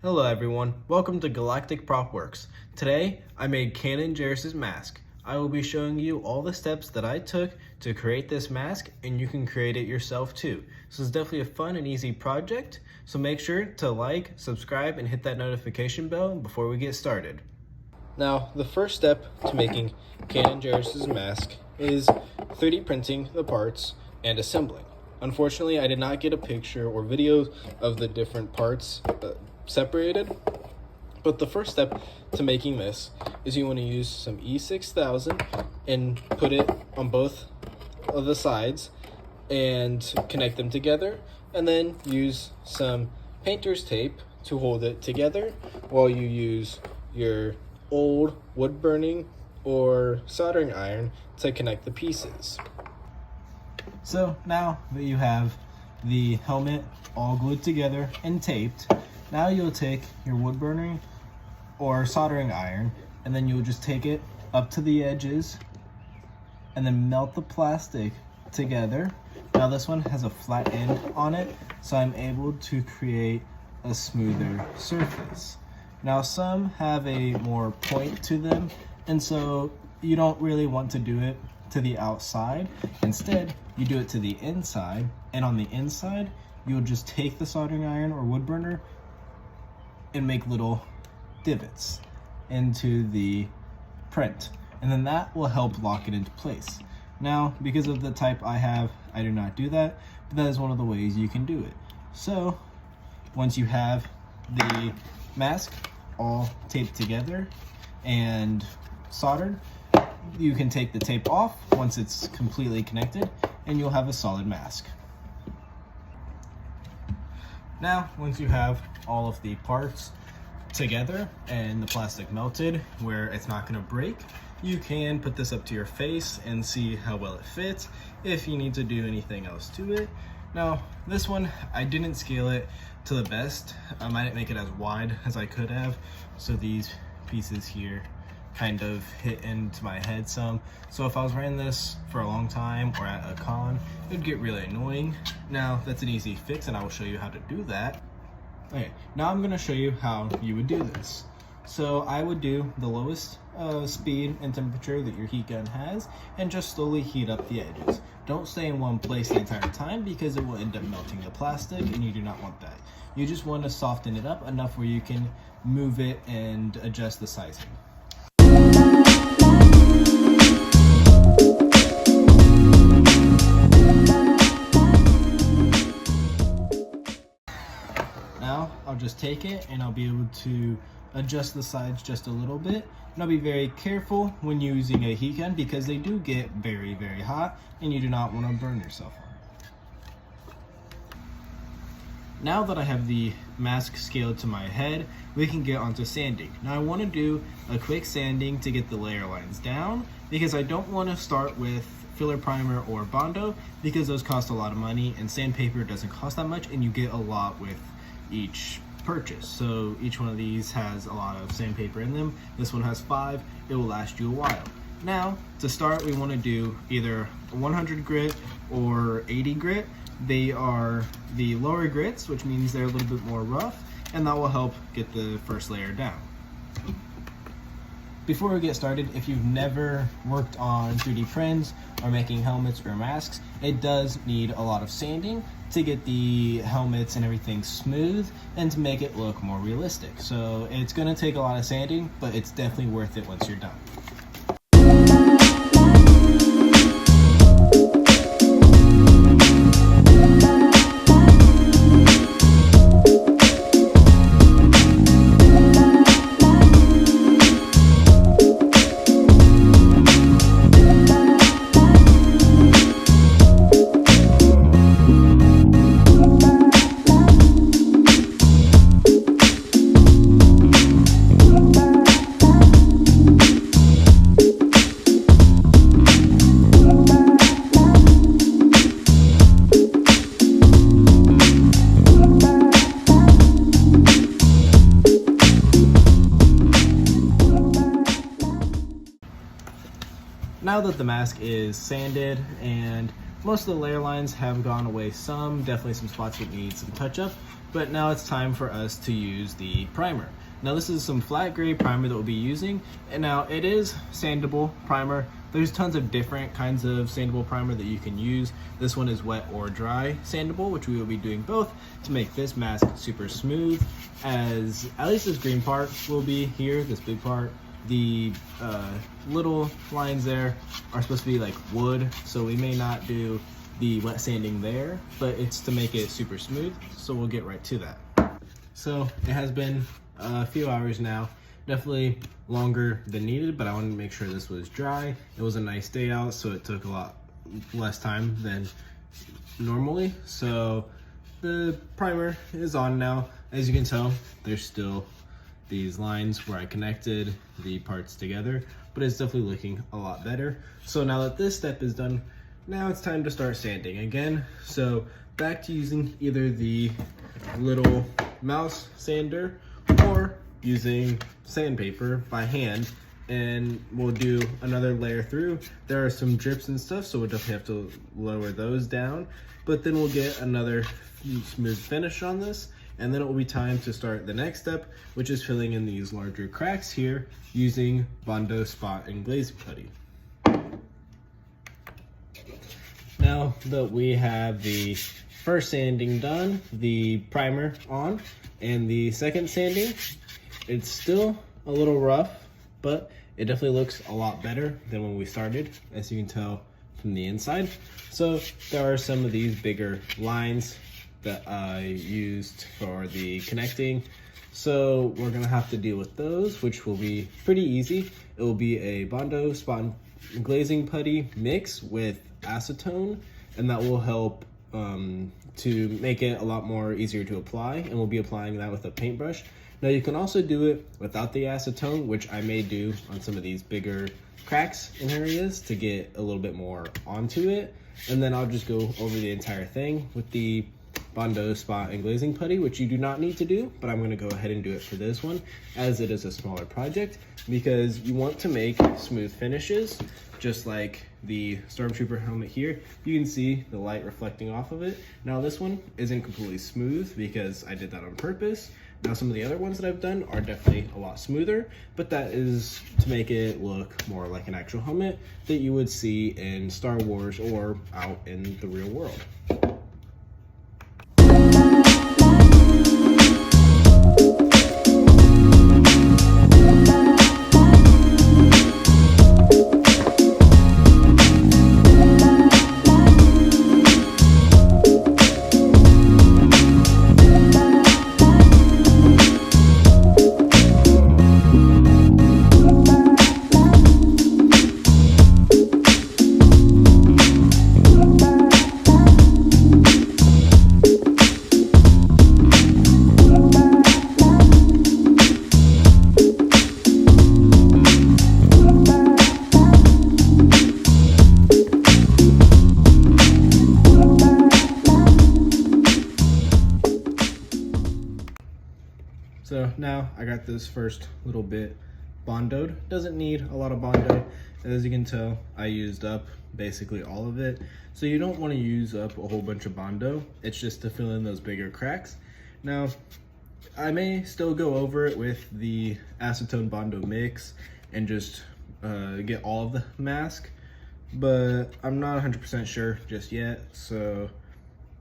Hello everyone, welcome to Galactic Prop Works. Today, I made Kanan Jarrus' mask. I will be showing you all the steps that I took to create this mask, and you can create it yourself too. This is definitely a fun and easy project, so make sure to like, subscribe, and hit that notification bell before we get started. Now, the first step to making Kanan Jarrus' mask is 3D printing the parts and assembling. Unfortunately, I did not get a picture or videos of the different parts separated, but the first step to making this is you want to use some E6000 and put it on both of the sides and connect them together, and then use some painter's tape to hold it together while you use your old wood burning or soldering iron to connect the pieces. So now that you have the helmet all glued together and taped, now you'll take your wood burning or soldering iron, and then you'll just take it up to the edges and then melt the plastic together. Now this one has a flat end on it, so I'm able to create a smoother surface. Now some have a more point to them, and so you don't really want to do it to the outside. Instead, you do it to the inside, and on the inside, you'll just take the soldering iron or wood burner and make little divots into the print, and then that will help lock it into place. Now, because of the type I have, I do not do that, but that is one of the ways you can do it. So once you have the mask all taped together and soldered, you can take the tape off once it's completely connected, and you'll have a solid mask. Now, once you have all of the parts together and the plastic melted where it's not going to break, you can put this up to your face and see how well it fits, if you need to do anything else to it. Now, this one, I didn't scale it to the best. I didn't make it as wide as I could have, so these pieces here kind of hit into my head some. So if I was wearing this for a long time or at a con, it would get really annoying. Now that's an easy fix, and I will show you how to do that. Okay, now I'm gonna show you how you would do this. So I would do the lowest speed and temperature that your heat gun has, and just slowly heat up the edges. Don't stay in one place the entire time, because it will end up melting the plastic, and you do not want that. You just want to soften it up enough where you can move it and adjust the sizing. Now I'll just take it and I'll be able to adjust the sides just a little bit, and I'll be very careful when using a heat gun because they do get very, very hot, and you do not want to burn yourself on it. Now that I have the mask scaled to my head, we can get onto sanding. Now I want to do a quick sanding to get the layer lines down, because I don't want to start with filler primer or Bondo, because those cost a lot of money, and sandpaper doesn't cost that much, and you get a lot with each purchase. So each one of these has a lot of sandpaper in them. This one has 5. It will last you a while. Now to start, we want to do either 100 grit or 80 grit. They are the lower grits, which means they're a little bit more rough, and that will help get the first layer down. Before we get started, if you've never worked on 3D prints or making helmets or masks, it does need a lot of sanding to get the helmets and everything smooth and to make it look more realistic. So it's going to take a lot of sanding, but it's definitely worth it once you're done. Now that the mask is sanded and most of the layer lines have gone away some, definitely some spots that need some touch up, But now it's time for us to use the primer. Now this is some flat gray primer that we'll be using, and now it is sandable primer. There's tons of different kinds of sandable primer that you can use. This one is wet or dry sandable, which we will be doing both to make this mask super smooth, as at least this green part will be here, this big part. The little lines there are supposed to be like wood, so we may not do the wet sanding there, but it's to make it super smooth, so we'll get right to that. So it has been a few hours now, definitely longer than needed, but I wanted to make sure this was dry. It was a nice day out, so it took a lot less time than normally. So the primer is on now. As you can tell, there's still these lines where I connected the parts together, but it's definitely looking a lot better. So now that this step is done, now it's time to start sanding again. So back to using either the little mouse sander or using sandpaper by hand, and we'll do another layer through. There are some drips and stuff, so we'll definitely have to lower those down, but then we'll get another smooth finish on this, and then it will be time to start the next step, which is filling in these larger cracks here using Bondo spot and glazing putty. Now that we have the first sanding done, the primer on, and the second sanding, it's still a little rough, but it definitely looks a lot better than when we started, as you can tell from the inside. So there are some of these bigger lines that I used for the connecting, so we're gonna have to deal with those, which will be pretty easy. It will be a Bondo spot and glazing putty mix with acetone, and that will help to make it a lot more easier to apply, and we'll be applying that with a paintbrush. Now you can also do it without the acetone, which I may do on some of these bigger cracks in areas to get a little bit more onto it, and then I'll just go over the entire thing with the Bondo spot and glazing putty, which you do not need to do, but I'm going to go ahead and do it for this one, as it is a smaller project, because you want to make smooth finishes, just like the Stormtrooper helmet here. You can see the light reflecting off of it. Now this one isn't completely smooth because I did that on purpose. Now some of the other ones that I've done are definitely a lot smoother, but that is to make it look more like an actual helmet that you would see in Star Wars or out in the real world. So now I got this first little bit bondoed. Doesn't need a lot of Bondo. As you can tell, I used up basically all of it. So you don't want to use up a whole bunch of Bondo. It's just to fill in those bigger cracks. Now, I may still go over it with the acetone Bondo mix and just get all of the mask, but I'm not 100% sure just yet. So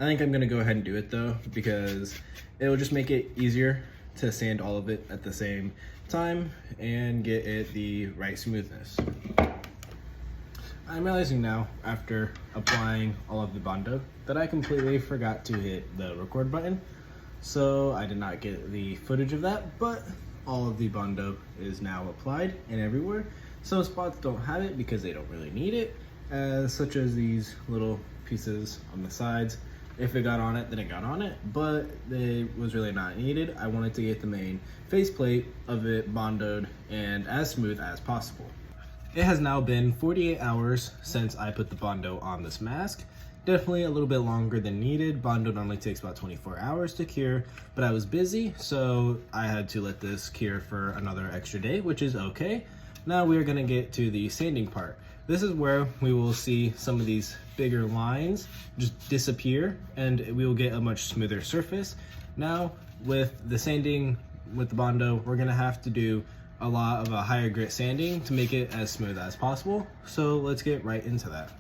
I think I'm gonna go ahead and do it though, because it will just make it easier to sand all of it at the same time and get it the right smoothness. I'm realizing now, after applying all of the Bondo, that I completely forgot to hit the record button. So I did not get the footage of that, but all of the Bondo is now applied and everywhere. Some spots don't have it because they don't really need it, such as these little pieces on the sides. If it got on it, then it got on it, but it was really not needed. I wanted to get the main faceplate of it bondoed and as smooth as possible. It has now been 48 hours since I put the Bondo on this mask. Definitely a little bit longer than needed. Bondo normally takes about 24 hours to cure, but I was busy, so I had to let this cure for another extra day, which is okay. Now we are gonna get to the sanding part. This is where we will see some of these bigger lines just disappear, and we will get a much smoother surface. Now with the sanding with the Bondo, we're gonna have to do a lot of a higher grit sanding to make it as smooth as possible. So let's get right into that.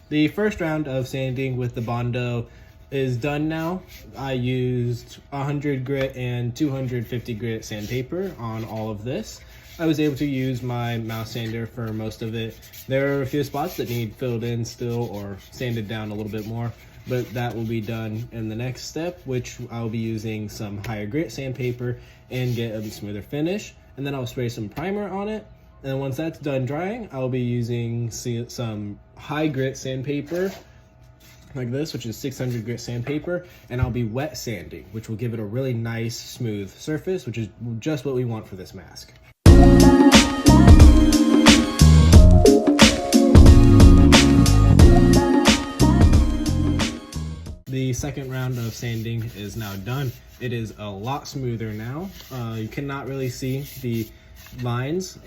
The first round of sanding with the Bondo is done now. I used 100 grit and 250 grit sandpaper on all of this. I was able to use my mouse sander for most of it. There are a few spots that need filled in still or sanded down a little bit more, but that will be done in the next step, which I'll be using some higher grit sandpaper and get a smoother finish. And then I'll spray some primer on it. And once that's done drying, I'll be using some high grit sandpaper like this, which is 600 grit sandpaper, and I'll be wet sanding, which will give it a really nice smooth surface, which is just what we want for this mask. The second round of sanding is now done. It is a lot smoother now. You cannot really see the lines.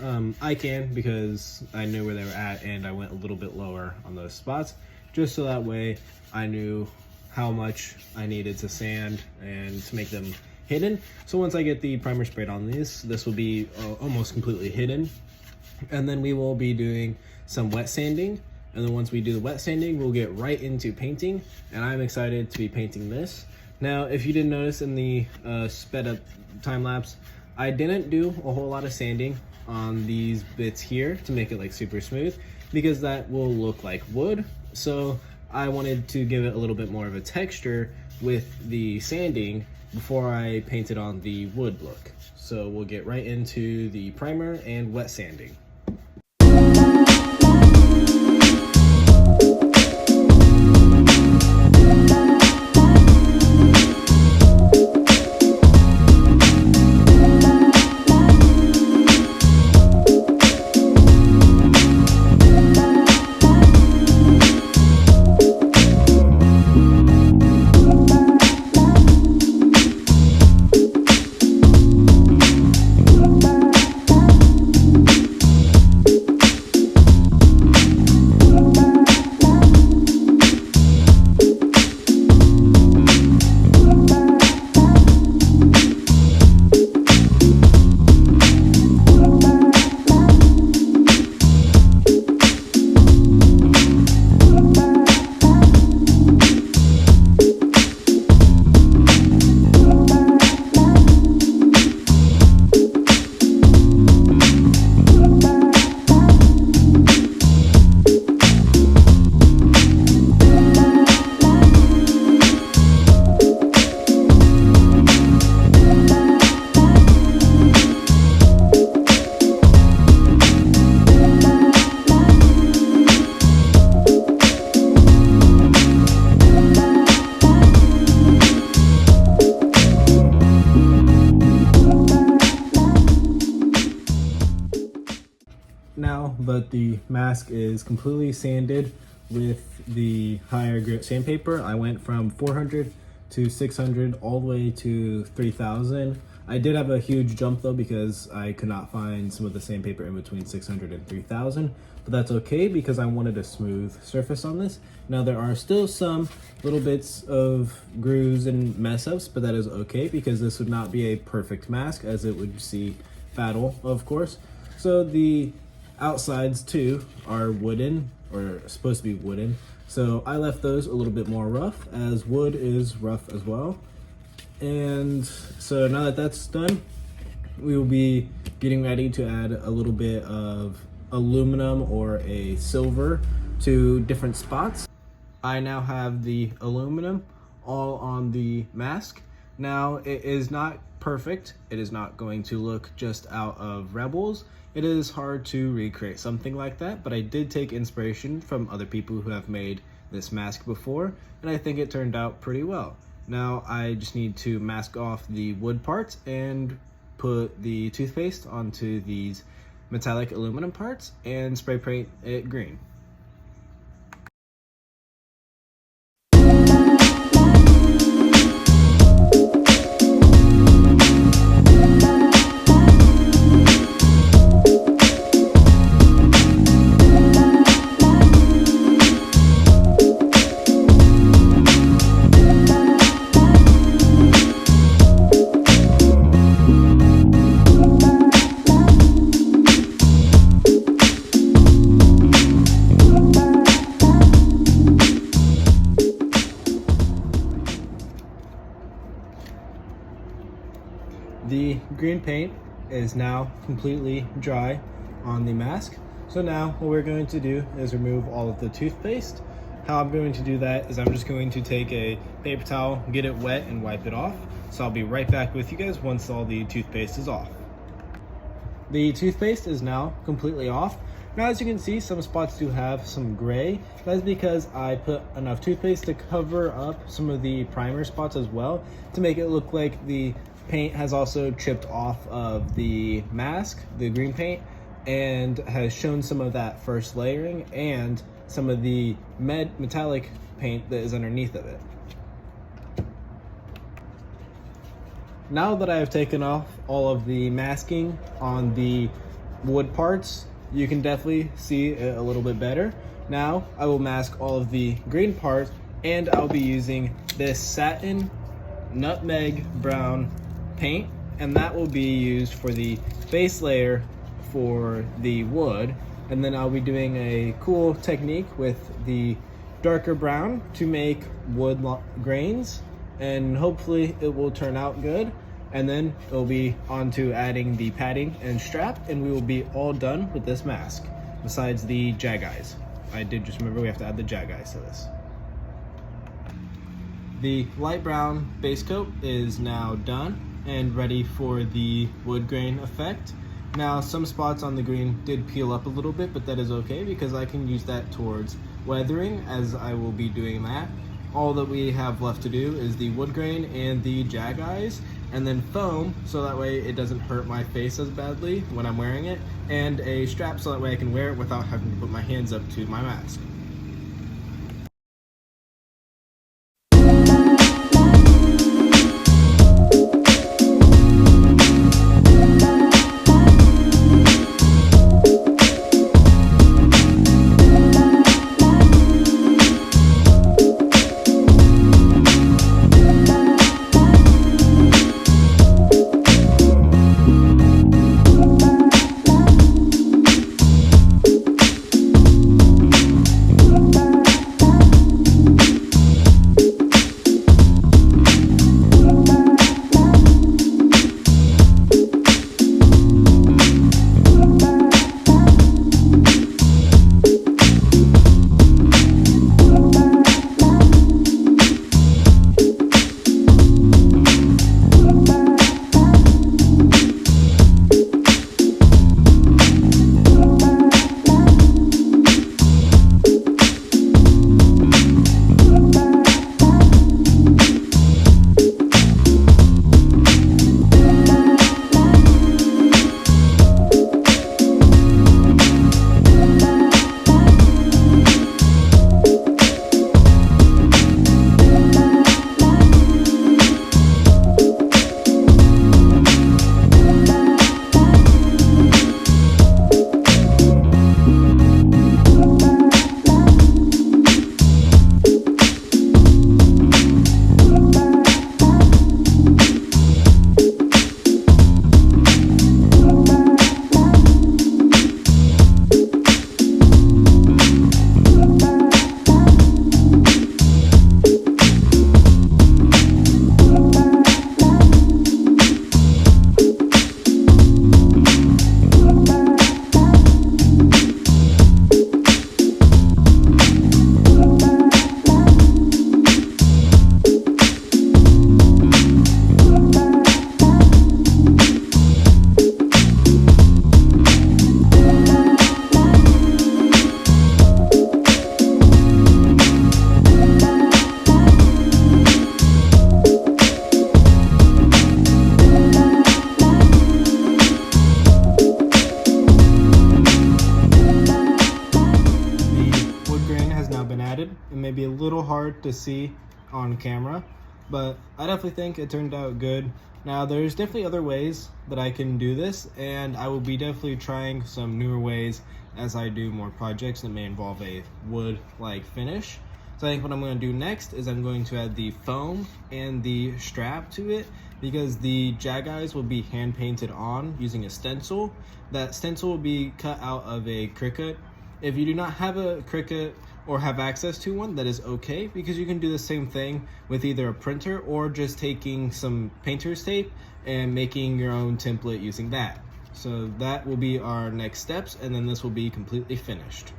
I can, because I knew where they were at and I went a little bit lower on those spots, just so that way I knew how much I needed to sand and to make them hidden. So once I get the primer sprayed on these, this will be almost completely hidden. And then we will be doing some wet sanding. And then once we do the wet sanding, we'll get right into painting. And I'm excited to be painting this. Now, if you didn't notice in the sped up time lapse, I didn't do a whole lot of sanding on these bits here to make it like super smooth, because that will look like wood. So I wanted to give it a little bit more of a texture with the sanding before I painted on the wood look. So we'll get right into the primer and wet sanding. the mask is completely sanded with the higher grit sandpaper. I went from 400 to 600 all the way to 3000. I did have a huge jump though because I could not find some of the sandpaper in between 600 and 3000, but that's okay because I wanted a smooth surface on this. Now there are still some little bits of grooves and mess ups, but that is okay because this would not be a perfect mask as it would see battle, of course. So the outsides too are wooden, or supposed to be wooden. So I left those a little bit more rough, as wood is rough as well. And so now that that's done, we will be getting ready to add a little bit of aluminum or a silver to different spots. I now have the aluminum all on the mask. Now it is not perfect. It is not going to look just out of Rebels. It is hard to recreate something like that, but I did take inspiration from other people who have made this mask before, and I think it turned out pretty well. Now I just need to mask off the wood parts and put the toothpaste onto these metallic aluminum parts and spray paint it green. The green paint is now completely dry on the mask. So now what we're going to do is remove all of the toothpaste. How I'm going to do that is I'm just going to take a paper towel, get it wet, and wipe it off. So I'll be right back with you guys once all the toothpaste is off. The toothpaste is now completely off. Now as you can see, some spots do have some gray. That's because I put enough toothpaste to cover up some of the primer spots as well to make it look like the paint has also chipped off of the mask, the green paint, and has shown some of that first layering and some of the metallic paint that is underneath of it. Now that I have taken off all of the masking on the wood parts, you can definitely see it a little bit better. Now I will mask all of the green parts, and I'll be using this satin nutmeg brown paint, and that will be used for the base layer for the wood. And then I'll be doing a cool technique with the darker brown to make wood grains, and hopefully it will turn out good. And then it'll be on to adding the padding and strap, and we will be all done with this mask, besides the jag eyes. I did just remember we have to add the jag eyes to this. The light brown base coat is now done and ready for the wood grain effect. Now some spots on the green did peel up a little bit, but that is okay because I can use that towards weathering, as I will be doing that. All that we have left to do is the wood grain and the jag eyes, and then foam so that way it doesn't hurt my face as badly when I'm wearing it, and a strap so that way I can wear it without having to put my hands up to my mask. matted. It may be a little hard to see on camera, but I definitely think it turned out good. Now there's definitely other ways that I can do this, and I will be definitely trying some newer ways as I do more projects that may involve a wood-like finish. So I think what I'm going to do next is I'm going to add the foam and the strap to it, because the jag eyes will be hand painted on using a stencil. That stencil will be cut out of a Cricut. If you do not have a Cricut or have access to one, that is okay, because you can do the same thing with either a printer or just taking some painter's tape and making your own template using that. So that will be our next steps, and then this will be completely finished.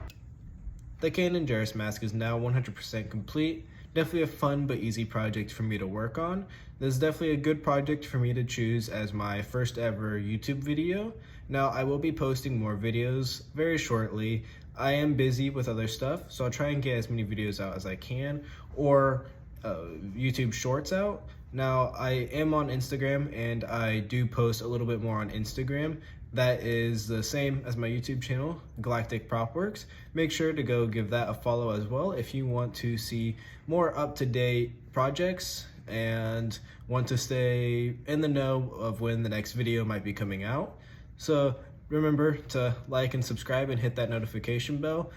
The Kanan Jarrus mask is now 100% complete. Definitely a fun but easy project for me to work on. This is definitely a good project for me to choose as my first ever YouTube video. Now I will be posting more videos very shortly. I am busy with other stuff, so I'll try and get as many videos out as I can, or YouTube shorts out. Now I am on Instagram, and I do post a little bit more on Instagram. That is the same as my YouTube channel, Galactic Propworks. Make sure to go give that a follow as well if you want to see more up-to-date projects and want to stay in the know of when the next video might be coming out. So remember to like and subscribe and hit that notification bell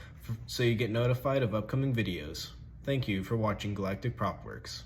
so you get notified of upcoming videos. Thank you for watching Galactic Propworks.